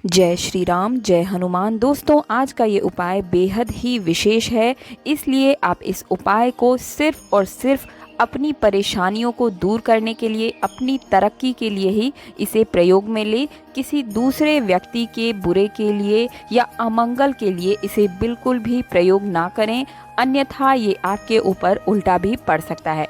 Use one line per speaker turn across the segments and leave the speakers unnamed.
जय श्री राम, जय हनुमान। दोस्तों, आज का ये उपाय बेहद ही विशेष है, इसलिए आप इस उपाय को सिर्फ और सिर्फ अपनी परेशानियों को दूर करने के लिए, अपनी तरक्की के लिए ही इसे प्रयोग में ले। किसी दूसरे व्यक्ति के बुरे के लिए या अमंगल के लिए इसे बिल्कुल भी प्रयोग ना करें, अन्यथा ये आपके ऊपर उल्टा भी पड़ सकता है।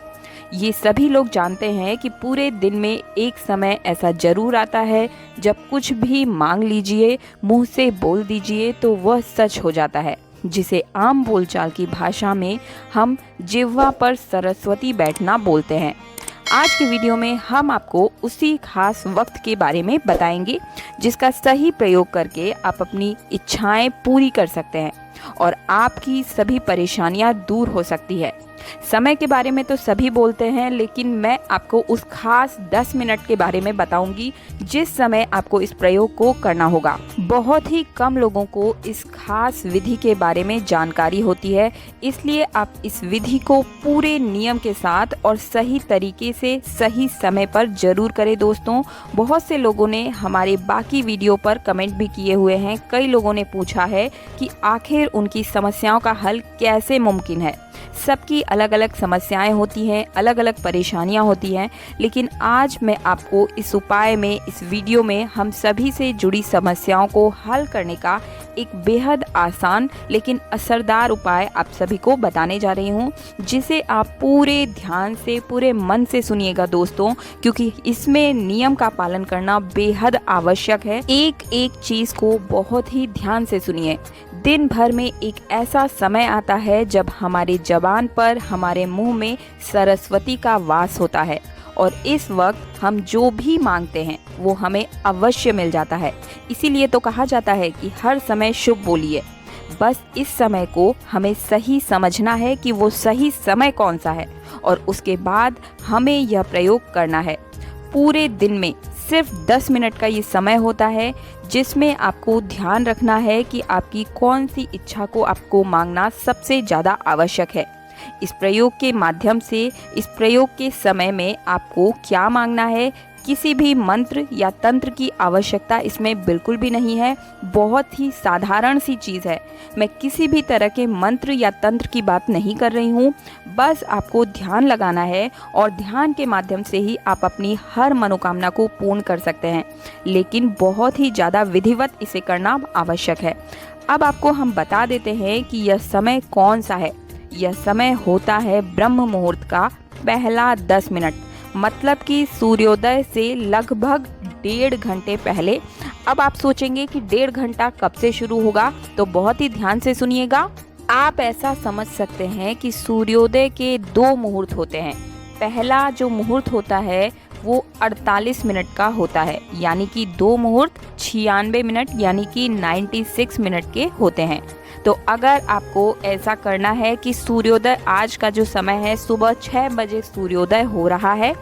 ये सभी लोग जानते हैं कि पूरे दिन में एक समय ऐसा जरूर आता है जब कुछ भी मांग लीजिए, मुंह से बोल दीजिए तो वह सच हो जाता है, जिसे आम बोलचाल की भाषा में हम जिह्वा पर सरस्वती बैठना बोलते हैं। आज के वीडियो में हम आपको उसी खास वक्त के बारे में बताएंगे जिसका सही प्रयोग करके आप अपनी इच्छाएं पूरी कर सकते हैं और आपकी सभी परेशानियां दूर हो सकती है। समय के बारे में तो सभी बोलते हैं, लेकिन मैं आपको उस खास 10 मिनट के बारे में बताऊंगी जिस समय आपको इस प्रयोग को करना होगा। बहुत ही कम लोगों को इस खास विधि के बारे में जानकारी होती है, इसलिए आप इस विधि को पूरे नियम के साथ और सही तरीके से सही समय पर जरूर करें। दोस्तों, बहुत से लोगों ने हमारे बाकी वीडियो पर कमेंट भी किए हुए हैं। कई लोगों ने पूछा है कि आखिर उनकी समस्याओं का हल कैसे मुमकिन है। सबकी अलग अलग समस्याएं होती हैं, अलग अलग परेशानियां होती हैं, लेकिन आज मैं आपको इस उपाय में, इस वीडियो में हम सभी से जुड़ी समस्याओं को हल करने का एक बेहद आसान लेकिन असरदार उपाय आप सभी को बताने जा रही हूँ, जिसे आप पूरे ध्यान से, पूरे मन से सुनिएगा दोस्तों, क्योंकि इसमें नियम का पालन करना बेहद आवश्यक है। एक एक चीज को बहुत ही ध्यान से सुनिए। दिन भर में एक ऐसा समय आता है जब हमारे जबान पर, हमारे मुंह में सरस्वती का वास होता है और इस वक्त हम जो भी मांगते हैं वो हमें अवश्य मिल जाता है। इसीलिए तो कहा जाता है कि हर समय शुभ बोलिए। बस इस समय को हमें सही समझना है कि वो सही समय कौन सा है और उसके बाद हमें यह प्रयोग करना है। पूरे दिन में सिर्फ 10 मिनट का ये समय होता है जिसमें आपको ध्यान रखना है कि आपकी कौन सी इच्छा को आपको मांगना सबसे ज़्यादा आवश्यक है। इस प्रयोग के माध्यम से, इस प्रयोग के समय में आपको क्या मांगना है, किसी भी मंत्र या तंत्र की आवश्यकता इसमें बिल्कुल भी नहीं है। बहुत ही साधारण सी चीज़ है। मैं किसी भी तरह के मंत्र या तंत्र की बात नहीं कर रही हूँ। बस आपको ध्यान लगाना है और ध्यान के माध्यम से ही आप अपनी हर मनोकामना को पूर्ण कर सकते हैं, लेकिन बहुत ही ज़्यादा विधिवत इसे करना आवश्यक है। अब आपको हम बता देते हैं कि यह समय कौन सा है। यह समय होता है ब्रह्म मुहूर्त का पहला 10 मिनट, मतलब कि सूर्योदय से लगभग 1.5 घंटे पहले। अब आप सोचेंगे कि 1.5 घंटा कब से शुरू होगा, तो बहुत ही ध्यान से सुनिएगा। आप ऐसा समझ सकते हैं कि सूर्योदय के 2 मुहूर्त होते हैं। पहला जो मुहूर्त होता है वो 48 मिनट का होता है, यानी कि 2 मुहूर्त 96 मिनट यानी कि 96 मिनट के होते हैं। तो अगर आपको ऐसा करना है कि सूर्योदय, आज का जो समय है सुबह 6 बजे सूर्योदय हो रहा है,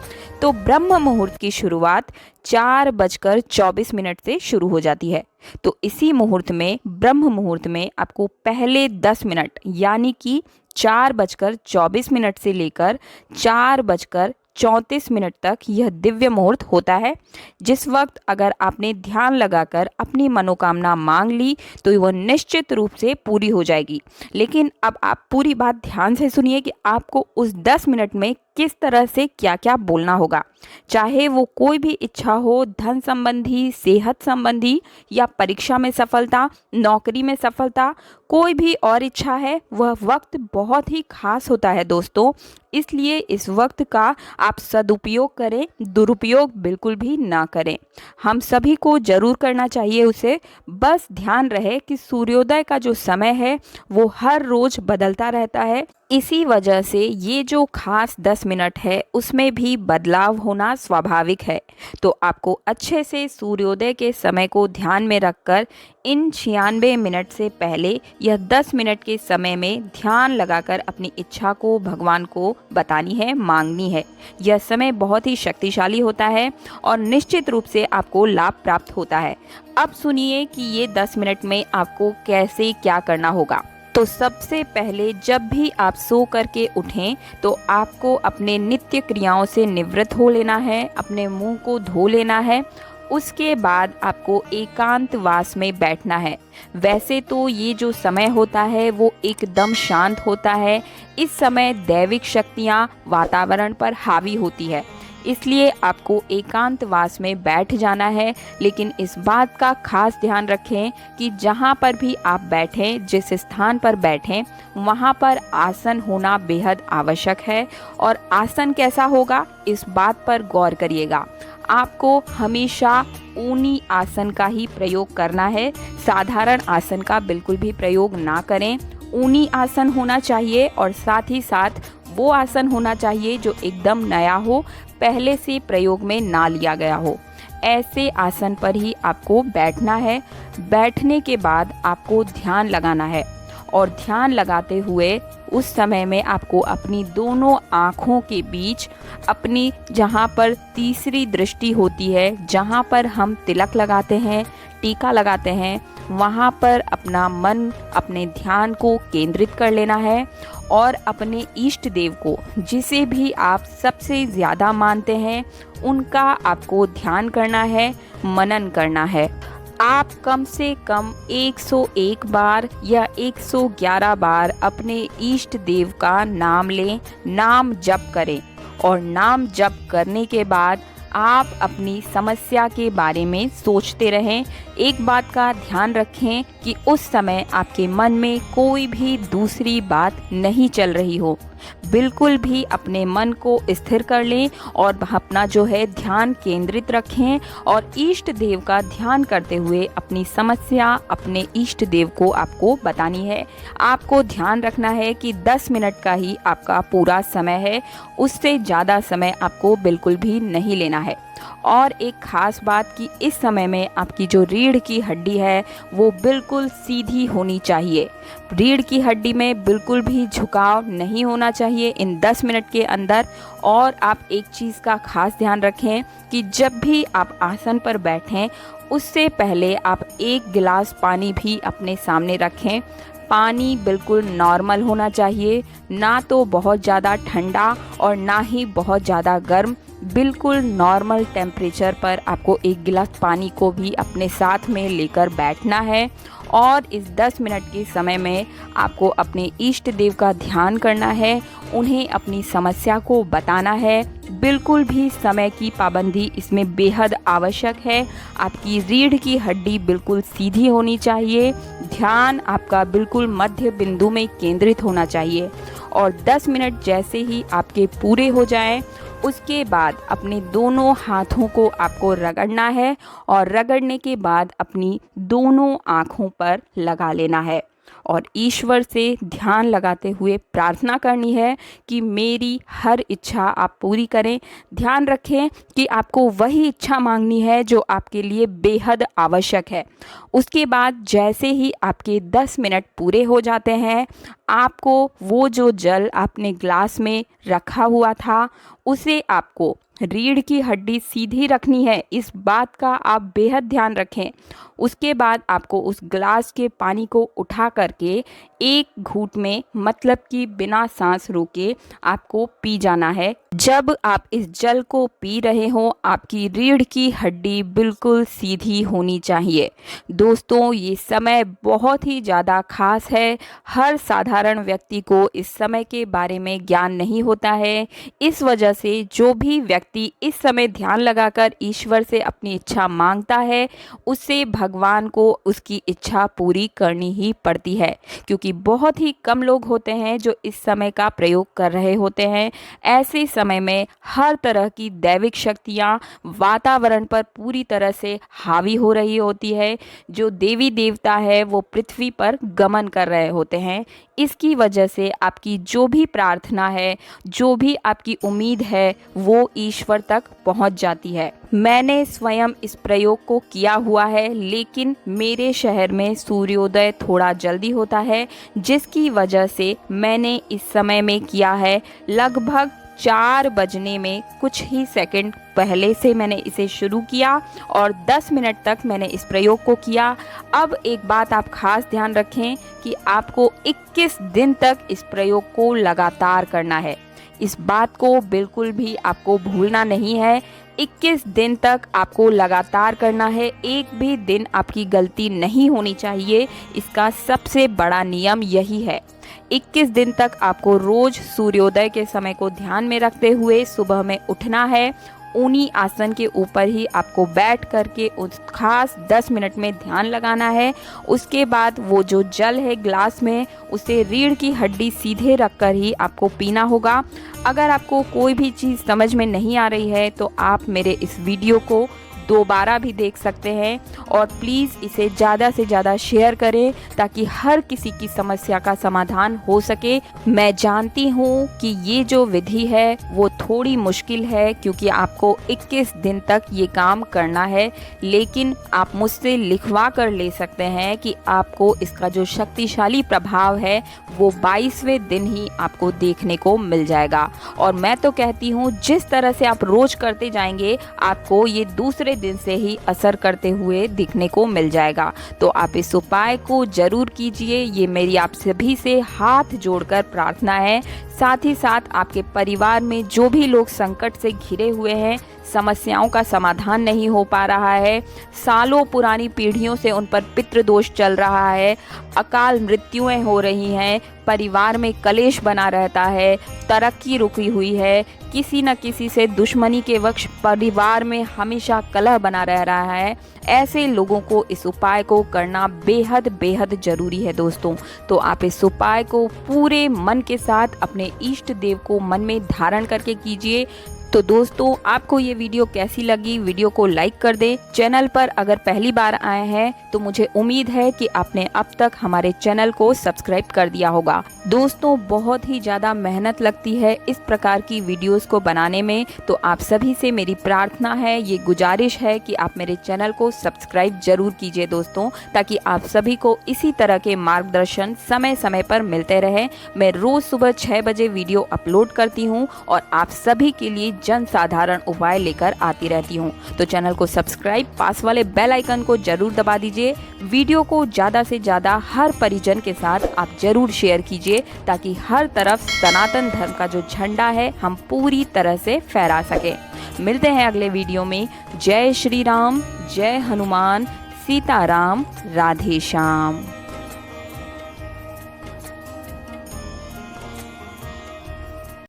तो ब्रह्म मुहूर्त की शुरुआत 4:24 से शुरू हो जाती है। तो इसी मुहूर्त में, ब्रह्म मुहूर्त में, आपको पहले 10 मिनट यानी कि 4:24 से लेकर 4:34 तक यह दिव्य मुहूर्त होता है, जिस वक्त अगर आपने ध्यान लगाकर अपनी मनोकामना मांग ली तो वह निश्चित रूप से पूरी हो जाएगी। लेकिन अब आप पूरी बात ध्यान से सुनिए कि आपको उस 10 मिनट में किस तरह से क्या क्या बोलना होगा। चाहे वो कोई भी इच्छा हो, धन संबंधी, सेहत संबंधी या परीक्षा में सफलता, नौकरी में सफलता, कोई भी और इच्छा है, वह वक्त बहुत ही खास होता है दोस्तों। इसलिए इस वक्त का आप सदुपयोग करें, दुरुपयोग बिल्कुल भी ना करें। हम सभी को जरूर करना चाहिए उसे। बस ध्यान रहे कि सूर्योदय का जो समय है वो हर रोज बदलता रहता है। इसी वजह से ये जो खास 10 मिनट है उसमें भी बदलाव होना स्वाभाविक है। तो आपको अच्छे से सूर्योदय के समय को ध्यान में रखकर इन 96 मिनट से पहले यह 10 मिनट के समय में ध्यान लगाकर अपनी इच्छा को भगवान को बतानी है, मांगनी है। यह समय बहुत ही शक्तिशाली होता है और निश्चित रूप से आपको लाभ प्राप्त होता है। अब सुनिए कि ये 10 मिनट में आपको कैसे क्या करना होगा। तो सबसे पहले जब भी आप सो करके उठें तो आपको अपने नित्य क्रियाओं से निवृत्त हो लेना है, अपने मुंह को धो लेना है। उसके बाद आपको एकांतवास में बैठना है। वैसे तो ये जो समय होता है वो एकदम शांत होता है। इस समय दैविक शक्तियाँ वातावरण पर हावी होती है, इसलिए आपको एकांतवास में बैठ जाना है। लेकिन इस बात का खास ध्यान रखें कि जहाँ पर भी आप बैठें, जिस स्थान पर बैठें, वहाँ पर आसन होना बेहद आवश्यक है। और आसन कैसा होगा, इस बात पर गौर करिएगा। आपको हमेशा ऊनी आसन का ही प्रयोग करना है, साधारण आसन का बिल्कुल भी प्रयोग ना करें। ऊनी आसन होना चाहिए और साथ ही साथ वो आसन होना चाहिए जो एकदम नया हो, पहले से प्रयोग में ना लिया गया हो। ऐसे आसन पर ही आपको बैठना है। बैठने के बाद आपको ध्यान लगाना है और ध्यान लगाते हुए उस समय में आपको अपनी दोनों आँखों के बीच, अपनी जहाँ पर तीसरी दृष्टि होती है, जहाँ पर हम तिलक लगाते हैं, टीका लगाते हैं, वहाँ पर अपना मन, अपने ध्यान को केंद्रित कर लेना है और अपने इष्ट देव को, जिसे भी आप सबसे ज़्यादा मानते हैं, उनका आपको ध्यान करना है, मनन करना है। आप कम से कम 101 बार या 111 बार अपने इष्ट देव का नाम लें, नाम जप करें। और नाम जप करने के बाद आप अपनी समस्या के बारे में सोचते रहें। एक बात का ध्यान रखें कि उस समय आपके मन में कोई भी दूसरी बात नहीं चल रही हो। बिल्कुल भी अपने मन को स्थिर कर लें और अपना जो है ध्यान केंद्रित रखें और इष्ट देव का ध्यान करते हुए अपनी समस्या अपने इष्ट देव को आपको बतानी है। आपको ध्यान रखना है कि 10 मिनट का ही आपका पूरा समय है, उससे ज़्यादा समय आपको बिल्कुल भी नहीं लेना है। और एक ख़ास बात कि इस समय में आपकी जो रीढ़ की हड्डी है वो बिल्कुल सीधी होनी चाहिए। रीढ़ की हड्डी में बिल्कुल भी झुकाव नहीं होना चाहिए इन 10 मिनट के अंदर। और आप एक चीज़ का खास ध्यान रखें कि जब भी आप आसन पर बैठें, उससे पहले आप 1 गिलास पानी भी अपने सामने रखें। पानी बिल्कुल नॉर्मल होना चाहिए, ना तो बहुत ज़्यादा ठंडा और ना ही बहुत ज़्यादा गर्म। बिल्कुल नॉर्मल टेम्परेचर पर आपको 1 गिलास पानी को भी अपने साथ में लेकर बैठना है। और इस 10 मिनट के समय में आपको अपने इष्ट देव का ध्यान करना है, उन्हें अपनी समस्या को बताना है। बिल्कुल भी समय की पाबंदी इसमें बेहद आवश्यक है। आपकी रीढ़ की हड्डी बिल्कुल सीधी होनी चाहिए, ध्यान आपका बिल्कुल मध्य बिंदु में केंद्रित होना चाहिए। और 10 मिनट जैसे ही आपके पूरे हो जाएं, उसके बाद अपने दोनों हाथों को आपको रगड़ना है और रगड़ने के बाद अपनी दोनों आँखों पर लगा लेना है और ईश्वर से ध्यान लगाते हुए प्रार्थना करनी है कि मेरी हर इच्छा आप पूरी करें। ध्यान रखें कि आपको वही इच्छा मांगनी है जो आपके लिए बेहद आवश्यक है। उसके बाद जैसे ही आपके 10 मिनट पूरे हो जाते हैं, आपको वो जो जल आपने ग्लास में रखा हुआ था, उसे आपको, रीढ़ की हड्डी सीधी रखनी है, इस बात का आप बेहद ध्यान रखें। उसके बाद आपको उस ग्लास के पानी को उठा करके एक घूंट में, मतलब कि बिना सांस रोके, आपको पी जाना है। जब आप इस जल को पी रहे हो, आपकी रीढ़ की हड्डी बिल्कुल सीधी होनी चाहिए। दोस्तों, ये समय बहुत ही ज़्यादा खास है। हर साधारण व्यक्ति को इस समय के बारे में ज्ञान नहीं होता है। इस वजह से जो भी व्यक्ति इस समय ध्यान लगाकर ईश्वर से अपनी इच्छा मांगता है, उससे भगवान को उसकी इच्छा पूरी करनी ही पड़ती है, क्योंकि बहुत ही कम लोग होते हैं जो इस समय का प्रयोग कर रहे होते हैं। ऐसे समय में हर तरह की दैविक शक्तियाँ वातावरण पर पूरी तरह से हावी हो रही होती है। जो देवी देवता है वो पृथ्वी पर गमन कर रहे होते हैं। इसकी वजह से आपकी जो भी प्रार्थना है, जो भी आपकी उम्मीद है, वो ईश्वर तक पहुंच जाती है। मैंने स्वयं इस प्रयोग को किया हुआ है, लेकिन मेरे शहर में सूर्योदय थोड़ा जल्दी होता है, जिसकी वजह से मैंने इस समय में किया है। लगभग 4 बजने में कुछ ही सेकंड पहले से मैंने इसे शुरू किया और 10 मिनट तक मैंने इस प्रयोग को किया। अब एक बात आप खास ध्यान रखें कि आपको 21 दिन तक इस प्रयोग को लगातार करना है। इस बात को बिल्कुल भी आपको भूलना नहीं है। 21 दिन तक आपको लगातार करना है, एक भी दिन आपकी गलती नहीं होनी चाहिए। इसका सबसे बड़ा नियम यही है। 21 दिन तक आपको रोज सूर्योदय के समय को ध्यान में रखते हुए सुबह में उठना है। ऊनी आसन के ऊपर ही आपको बैठ करके उस खास 10 मिनट में ध्यान लगाना है। उसके बाद वो जो जल है ग्लास में, उसे रीढ़ की हड्डी सीधे रखकर ही आपको पीना होगा। अगर आपको कोई भी चीज़ समझ में नहीं आ रही है तो आप मेरे इस वीडियो को दोबारा भी देख सकते हैं और प्लीज़ इसे ज़्यादा से ज़्यादा शेयर करें ताकि हर किसी की समस्या का समाधान हो सके। मैं जानती हूँ कि ये जो विधि है वो थोड़ी मुश्किल है क्योंकि आपको 21 दिन तक ये काम करना है, लेकिन आप मुझसे लिखवा कर ले सकते हैं कि आपको इसका जो शक्तिशाली प्रभाव है वो 22वें दिन ही आपको देखने को मिल जाएगा। और मैं तो कहती हूँ जिस तरह से आप रोज करते जाएंगे आपको ये दूसरे दिन से ही असर करते हुए दिखने को मिल जाएगा। तो आप इस उपाय को जरूर कीजिए, ये मेरी आप सभी से हाथ जोड़कर प्रार्थना है। साथ ही साथ आपके परिवार में जो भी लोग संकट से घिरे हुए हैं, समस्याओं का समाधान नहीं हो पा रहा है, सालों पुरानी पीढ़ियों से उन पर पितृदोष चल रहा है, अकाल मृत्युएं हो रही हैं, परिवार में कलेश बना रहता है, तरक्की रुकी हुई है, किसी न किसी से दुश्मनी के वक्त परिवार में हमेशा कलह बना रह रहा है, ऐसे लोगों को इस उपाय को करना बेहद बेहद ज़रूरी है दोस्तों। तो आप इस उपाय को पूरे मन के साथ अपने इष्ट देव को मन में धारण करके कीजिए। तो दोस्तों आपको ये वीडियो कैसी लगी, वीडियो को लाइक कर दें। चैनल पर अगर पहली बार आए हैं तो मुझे उम्मीद है कि आपने अब तक हमारे चैनल को सब्सक्राइब कर दिया होगा। दोस्तों बहुत ही ज़्यादा मेहनत लगती है इस प्रकार की वीडियोस को बनाने में, तो आप सभी से मेरी प्रार्थना है, ये गुजारिश है कि आप मेरे चैनल को सब्सक्राइब जरूर कीजिए दोस्तों, ताकि आप सभी को इसी तरह के मार्गदर्शन समय समय पर मिलते रहे। मैं रोज़ सुबह 6 बजे वीडियो अपलोड करती हूँ और आप सभी के लिए जन साधारण उपाय लेकर आती रहती हूँ। तो चैनल को सब्सक्राइब, पास वाले बेल आइकन को जरूर दबा दीजिए। वीडियो को ज़्यादा से ज़्यादा हर परिजन के साथ आप जरूर शेयर कीजिए ताकि हर तरफ सनातन धर्म का जो झंडा है हम पूरी तरह से फहरा सके। मिलते हैं अगले वीडियो में। जय श्री राम, जय हनुमान, सीताराम, राधे श्याम।